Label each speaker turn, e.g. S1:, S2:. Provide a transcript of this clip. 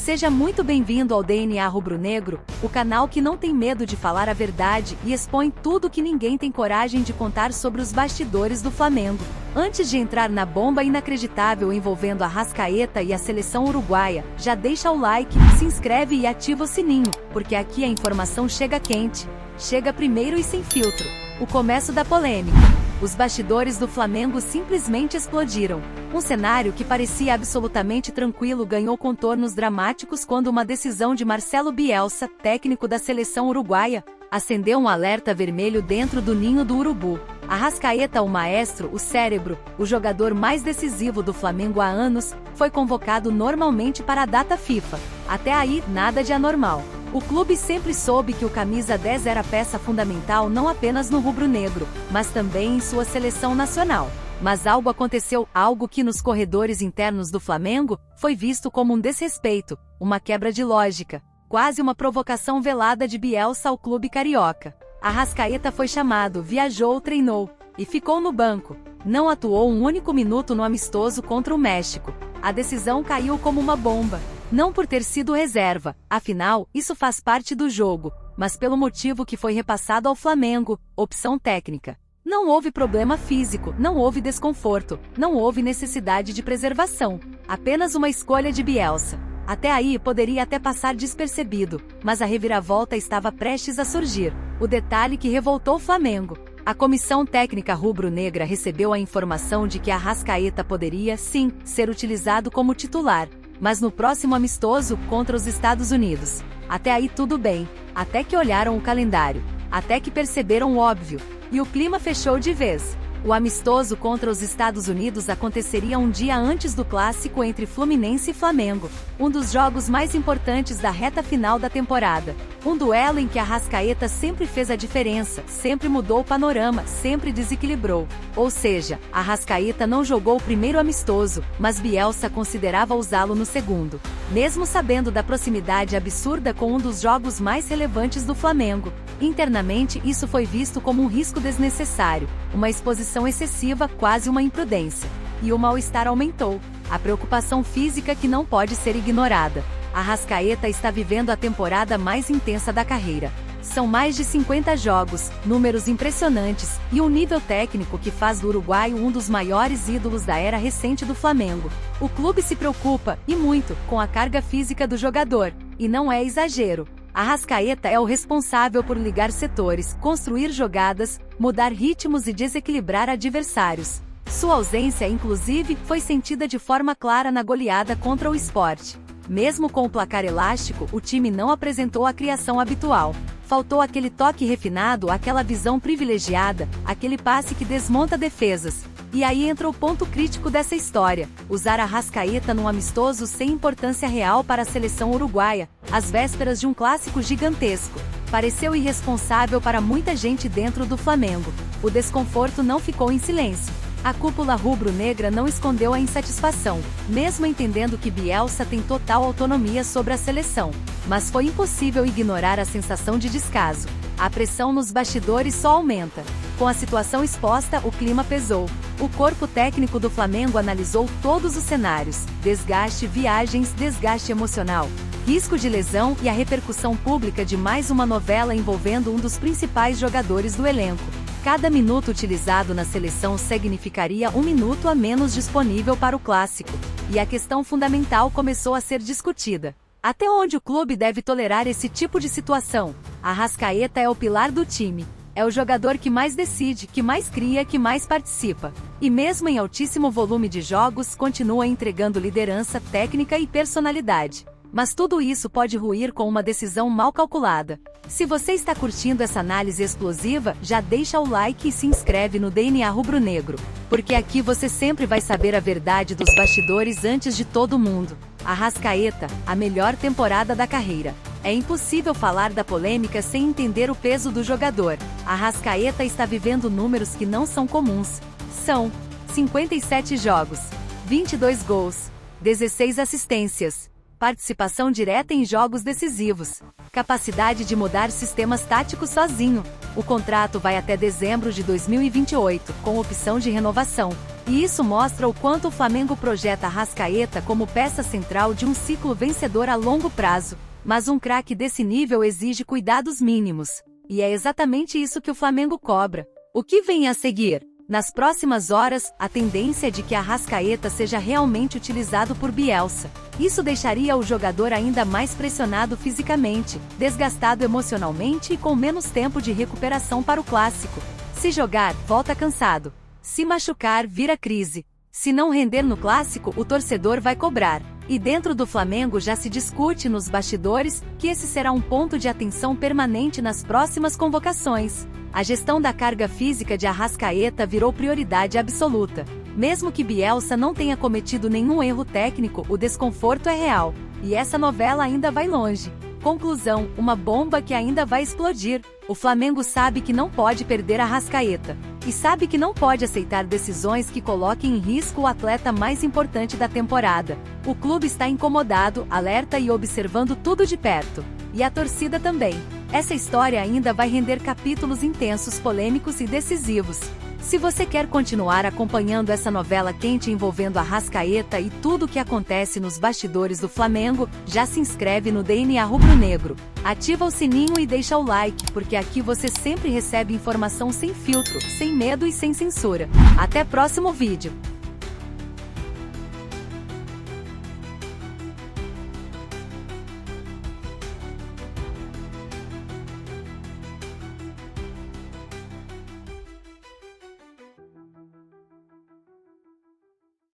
S1: Seja muito bem-vindo ao DNA Rubro-Negro, o canal que não tem medo de falar a verdade e expõe tudo que ninguém tem coragem de contar sobre os bastidores do Flamengo. Antes de entrar na bomba inacreditável envolvendo a Arrascaeta e a seleção uruguaia, já deixa o like, se inscreve e ativa o sininho, porque aqui a informação chega quente, chega primeiro e sem filtro. O começo da polêmica. Os bastidores do Flamengo simplesmente explodiram. Um cenário que parecia absolutamente tranquilo ganhou contornos dramáticos quando uma decisão de Marcelo Bielsa, técnico da seleção uruguaia, acendeu um alerta vermelho dentro do ninho do urubu. Arrascaeta, o maestro, o cérebro, o jogador mais decisivo do Flamengo há anos, foi convocado normalmente para a data FIFA. Até aí, nada de anormal. O clube sempre soube que o camisa 10 era peça fundamental não apenas no rubro-negro, mas também em sua seleção nacional. Mas algo aconteceu, algo que nos corredores internos do Flamengo foi visto como um desrespeito, uma quebra de lógica, quase uma provocação velada de Bielsa ao clube carioca. Arrascaeta foi chamado, viajou, treinou e ficou no banco. Não atuou um único minuto no amistoso contra o México. A decisão caiu como uma bomba. Não por ter sido reserva, afinal, isso faz parte do jogo, mas pelo motivo que foi repassado ao Flamengo, opção técnica. Não houve problema físico, não houve desconforto, não houve necessidade de preservação. Apenas uma escolha de Bielsa. Até aí poderia até passar despercebido, mas a reviravolta estava prestes a surgir. O detalhe que revoltou o Flamengo. A comissão técnica rubro-negra recebeu a informação de que Arrascaeta poderia, sim, ser utilizado como titular, mas no próximo amistoso contra os Estados Unidos. Até aí tudo bem, até que olharam o calendário, até que perceberam o óbvio, e o clima fechou de vez. O amistoso contra os Estados Unidos aconteceria um dia antes do clássico entre Fluminense e Flamengo, um dos jogos mais importantes da reta final da temporada. Um duelo em que Arrascaeta sempre fez a diferença, sempre mudou o panorama, sempre desequilibrou. Ou seja, Arrascaeta não jogou o primeiro amistoso, mas Bielsa considerava usá-lo no segundo. Mesmo sabendo da proximidade absurda com um dos jogos mais relevantes do Flamengo. Internamente isso foi visto como um risco desnecessário, uma exposição excessiva, quase uma imprudência. E o mal-estar aumentou. A preocupação física que não pode ser ignorada. Arrascaeta está vivendo a temporada mais intensa da carreira. São mais de 50 jogos, números impressionantes, e um nível técnico que faz do uruguaio um dos maiores ídolos da era recente do Flamengo. O clube se preocupa, e muito, com a carga física do jogador, e não é exagero. Arrascaeta é o responsável por ligar setores, construir jogadas, mudar ritmos e desequilibrar adversários. Sua ausência, inclusive, foi sentida de forma clara na goleada contra o Sport. Mesmo com o placar elástico, o time não apresentou a criação habitual. Faltou aquele toque refinado, aquela visão privilegiada, aquele passe que desmonta defesas. E aí entra o ponto crítico dessa história: usar Arrascaeta num amistoso sem importância real para a seleção uruguaia, às vésperas de um clássico gigantesco. Pareceu irresponsável para muita gente dentro do Flamengo. O desconforto não ficou em silêncio. A cúpula rubro-negra não escondeu a insatisfação, mesmo entendendo que Bielsa tem total autonomia sobre a seleção. Mas foi impossível ignorar a sensação de descaso. A pressão nos bastidores só aumenta. Com a situação exposta, o clima pesou. O corpo técnico do Flamengo analisou todos os cenários: desgaste, viagens, desgaste emocional, risco de lesão e a repercussão pública de mais uma novela envolvendo um dos principais jogadores do elenco. Cada minuto utilizado na seleção significaria um minuto a menos disponível para o clássico. E a questão fundamental começou a ser discutida. Até onde o clube deve tolerar esse tipo de situação? Arrascaeta é o pilar do time. É o jogador que mais decide, que mais cria, que mais participa. E mesmo em altíssimo volume de jogos, continua entregando liderança, técnica e personalidade. Mas tudo isso pode ruir com uma decisão mal calculada. Se você está curtindo essa análise explosiva, já deixa o like e se inscreve no DNA Rubro-Negro, porque aqui você sempre vai saber a verdade dos bastidores antes de todo mundo. Arrascaeta, a melhor temporada da carreira. É impossível falar da polêmica sem entender o peso do jogador. Arrascaeta está vivendo números que não são comuns. São 57 jogos, 22 gols, 16 assistências. participação direta em jogos decisivos, capacidade de mudar sistemas táticos sozinho. O contrato vai até dezembro de 2028, com opção de renovação. E isso mostra o quanto o Flamengo projeta Arrascaeta como peça central de um ciclo vencedor a longo prazo. Mas um craque desse nível exige cuidados mínimos. E é exatamente isso que o Flamengo cobra. O que vem a seguir? Nas próximas horas, a tendência é de que Arrascaeta seja realmente utilizado por Bielsa. Isso deixaria o jogador ainda mais pressionado fisicamente, desgastado emocionalmente e com menos tempo de recuperação para o clássico. Se jogar, volta cansado. Se machucar, vira crise. Se não render no clássico, o torcedor vai cobrar. E dentro do Flamengo já se discute nos bastidores que esse será um ponto de atenção permanente nas próximas convocações. A gestão da carga física de Arrascaeta virou prioridade absoluta. Mesmo que Bielsa não tenha cometido nenhum erro técnico, o desconforto é real. E essa novela ainda vai longe. Conclusão, uma bomba que ainda vai explodir. O Flamengo sabe que não pode perder Arrascaeta. E sabe que não pode aceitar decisões que coloquem em risco o atleta mais importante da temporada. O clube está incomodado, alerta e observando tudo de perto. E a torcida também. Essa história ainda vai render capítulos intensos, polêmicos e decisivos. Se você quer continuar acompanhando essa novela quente envolvendo Arrascaeta e tudo o que acontece nos bastidores do Flamengo, já se inscreve no DNA Rubro-Negro. Ativa o sininho e deixa o like, porque aqui você sempre recebe informação sem filtro, sem medo e sem censura. Até próximo vídeo!